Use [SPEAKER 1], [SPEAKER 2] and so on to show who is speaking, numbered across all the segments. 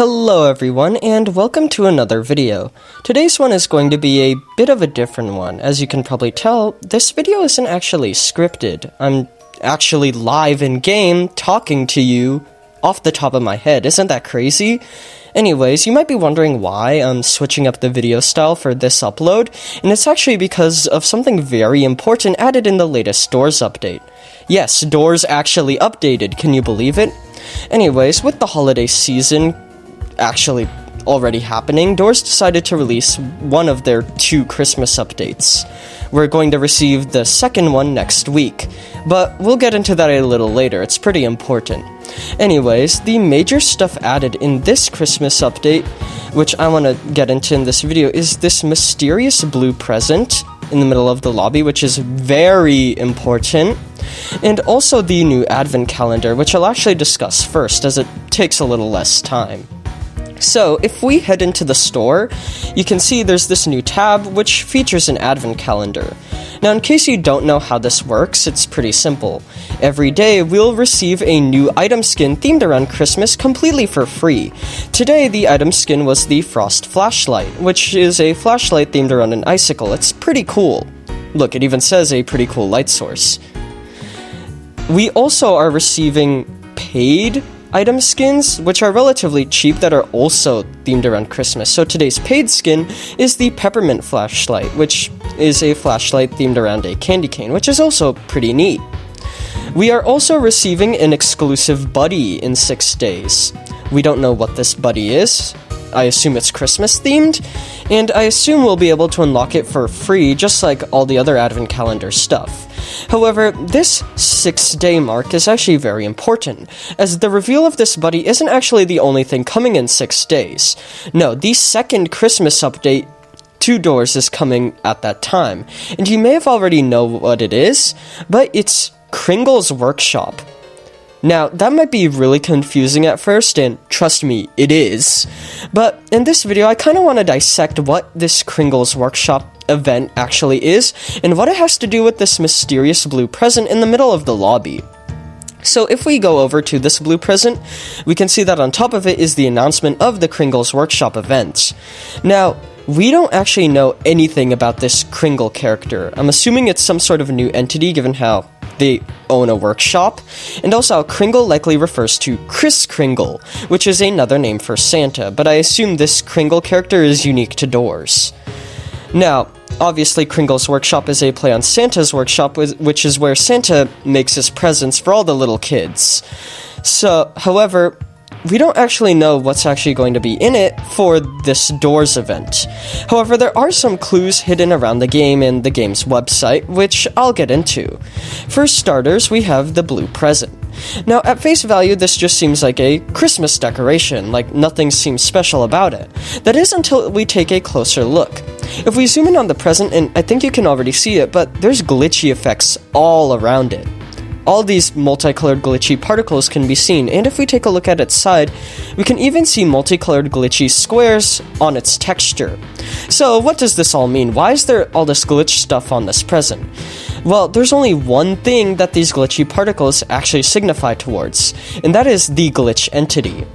[SPEAKER 1] Hello everyone, and welcome to another video. Today's one is going to be a bit of a different one. As you can probably tell, this video isn't actually scripted. I'm actually live in-game talking to you off the top of my head. Isn't that crazy? Anyways, you might be wondering why I'm switching up the video style for this upload, and it's actually because of something very important added in the latest Doors update. Yes, Doors actually updated, can you believe it? Anyways, with the holiday season actually already happening, Doors decided to release one of their 2 Christmas updates. We're going to receive the second one next week, but we'll get into that a little later, it's pretty important. Anyways, the major stuff added in this Christmas update, which I want to get into in this video, is this mysterious blue present in the middle of the lobby, which is very important, and also the new advent calendar, which I'll actually discuss first, as it takes a little less time. So, if we head into the store, you can see there's this new tab which features an advent calendar. Now, in case you don't know how this works, it's pretty simple. Every day, we'll receive a new item skin themed around Christmas completely for free. Today, the item skin was the Frost Flashlight, which is a flashlight themed around an icicle. It's pretty cool. Look, it even says a pretty cool light source. We also are receiving paid item skins, which are relatively cheap, that are also themed around Christmas. So today's paid skin is the Peppermint Flashlight, which is a flashlight themed around a candy cane, which is also pretty neat. We are also receiving an exclusive buddy in 6 days. We don't know what this buddy is. I assume it's Christmas themed, and I assume we'll be able to unlock it for free, just like all the other advent calendar stuff. However, this 6-day mark is actually very important, as the reveal of this buddy isn't actually the only thing coming in 6 days. No, the second Christmas update to Doors is coming at that time, and you may have already know what it is, but it's Kringle's Workshop. Now, that might be really confusing at first, and trust me, it is. But in this video, I kind of want to dissect what this Kringle's Workshop event actually is, and what it has to do with this mysterious blue present in the middle of the lobby. So if we go over to this blue present, we can see that on top of it is the announcement of the Kringle's Workshop event. Now, we don't actually know anything about this Kringle character. I'm assuming it's some sort of new entity, given how they own a workshop, and also how Kringle likely refers to Kris Kringle, which is another name for Santa, but I assume this Kringle character is unique to Doors. Now, obviously Kringle's Workshop is a play on Santa's Workshop, which is where Santa makes his presents for all the little kids. So, however, we don't actually know what's actually going to be in it for this Doors event. However, there are some clues hidden around the game and the game's website, which I'll get into. For starters, we have the blue present. Now, at face value, this just seems like a Christmas decoration, like nothing seems special about it. That is until we take a closer look. If we zoom in on the present, and I think you can already see it, but there's glitchy effects all around it. All these multicolored glitchy particles can be seen, and if we take a look at its side, we can even see multicolored glitchy squares on its texture. So what does this all mean? Why is there all this glitch stuff on this present? Well, there's only one thing that these glitchy particles actually signify towards, and that is the glitch entity.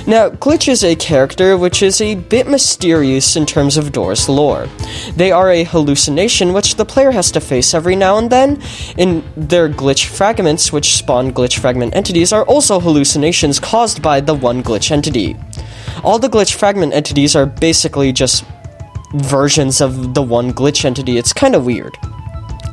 [SPEAKER 1] Now, Glitch is a character which is a bit mysterious in terms of Doors lore. They are a hallucination which the player has to face every now and then, and their glitch fragments, which spawn glitch fragment entities, are also hallucinations caused by the one glitch entity. All the glitch fragment entities are basically just versions of the one glitch entity. It's kind of weird.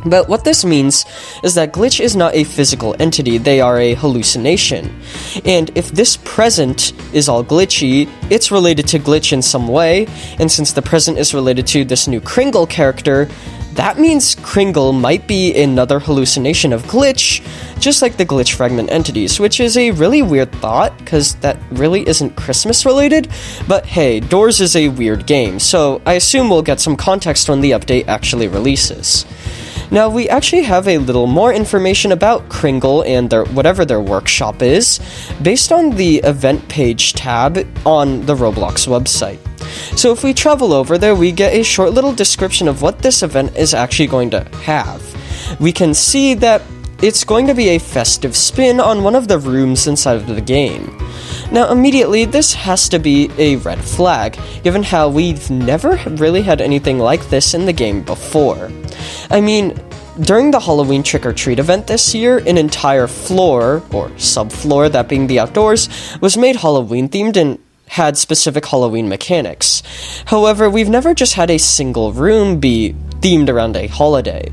[SPEAKER 1] But what this means is that Glitch is not a physical entity, they are a hallucination. And if this present is all glitchy, it's related to Glitch in some way, and since the present is related to this new Kringle character, that means Kringle might be another hallucination of Glitch, just like the glitch fragment entities, which is a really weird thought, because that really isn't Christmas related, but hey, Doors is a weird game, so I assume we'll get some context when the update actually releases. Now, we actually have a little more information about Kringle and whatever their workshop is, based on the event page tab on the Roblox website. So if we travel over there, we get a short little description of what this event is actually going to have. We can see that it's going to be a festive spin on one of the rooms inside of the game. Now, immediately, this has to be a red flag, given how we've never really had anything like this in the game before. I mean, during the Halloween trick-or-treat event this year, an entire floor, or subfloor, that being the outdoors, was made Halloween-themed and had specific Halloween mechanics. However, we've never just had a single room be themed around a holiday.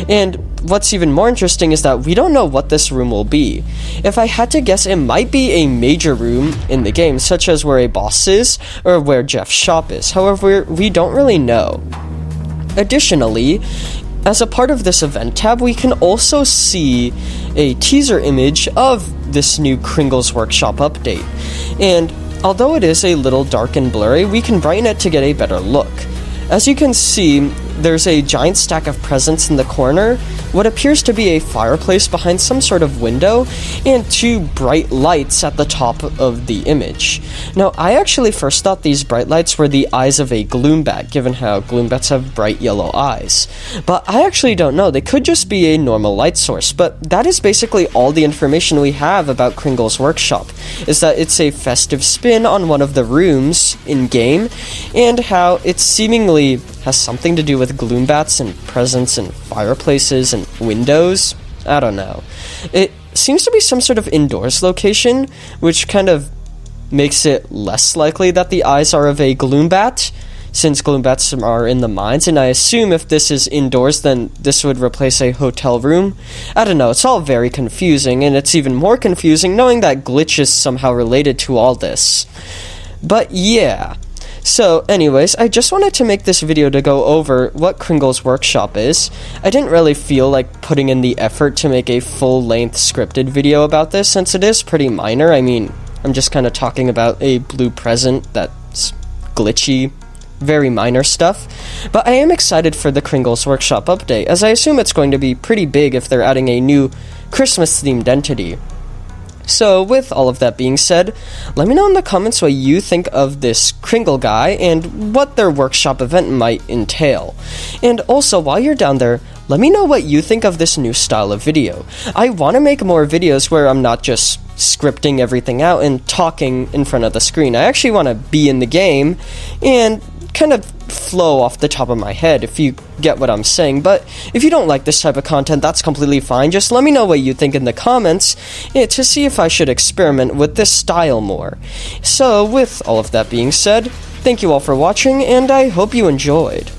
[SPEAKER 1] And what's even more interesting is that we don't know what this room will be. If I had to guess, it might be a major room in the game, such as where a boss is, or where Jeff's shop is. However, we don't really know. Additionally, as a part of this event tab, we can also see a teaser image of this new Kringle's Workshop update. And although it is a little dark and blurry, we can brighten it to get a better look. As you can see, there's a giant stack of presents in the corner, what appears to be a fireplace behind some sort of window, and two bright lights at the top of the image. Now, I actually first thought these bright lights were the eyes of a gloombat, given how gloombats have bright yellow eyes. But I actually don't know, they could just be a normal light source, but that is basically all the information we have about Kringle's Workshop, is that it's a festive spin on one of the rooms in-game, and how it seemingly has something to do with gloombats and presents and fireplaces and windows. I don't know. It seems to be some sort of indoors location, which kind of makes it less likely that the eyes are of a gloombat, since gloombats are in the mines, and I assume if this is indoors, then this would replace a hotel room. I don't know, it's all very confusing, and it's even more confusing knowing that Glitch is somehow related to all this. But yeah. So, anyways, I just wanted to make this video to go over what Kringle's Workshop is. I didn't really feel like putting in the effort to make a full-length scripted video about this, since it is pretty minor. I mean, I'm just kind of talking about a blue present that's glitchy, very minor stuff. But I am excited for the Kringle's Workshop update, as I assume it's going to be pretty big if they're adding a new Christmas-themed entity. So, with all of that being said, let me know in the comments what you think of this Kringle guy and what their workshop event might entail. And also, while you're down there, let me know what you think of this new style of video. I want to make more videos where I'm not just scripting everything out and talking in front of the screen. I actually want to be in the game and kind of flow off the top of my head, if you get what I'm saying. But if you don't like this type of content, that's completely fine. Just let me know what you think in the comments to see if I should experiment with this style more. So with all of that being said, thank you all for watching, and I hope you enjoyed.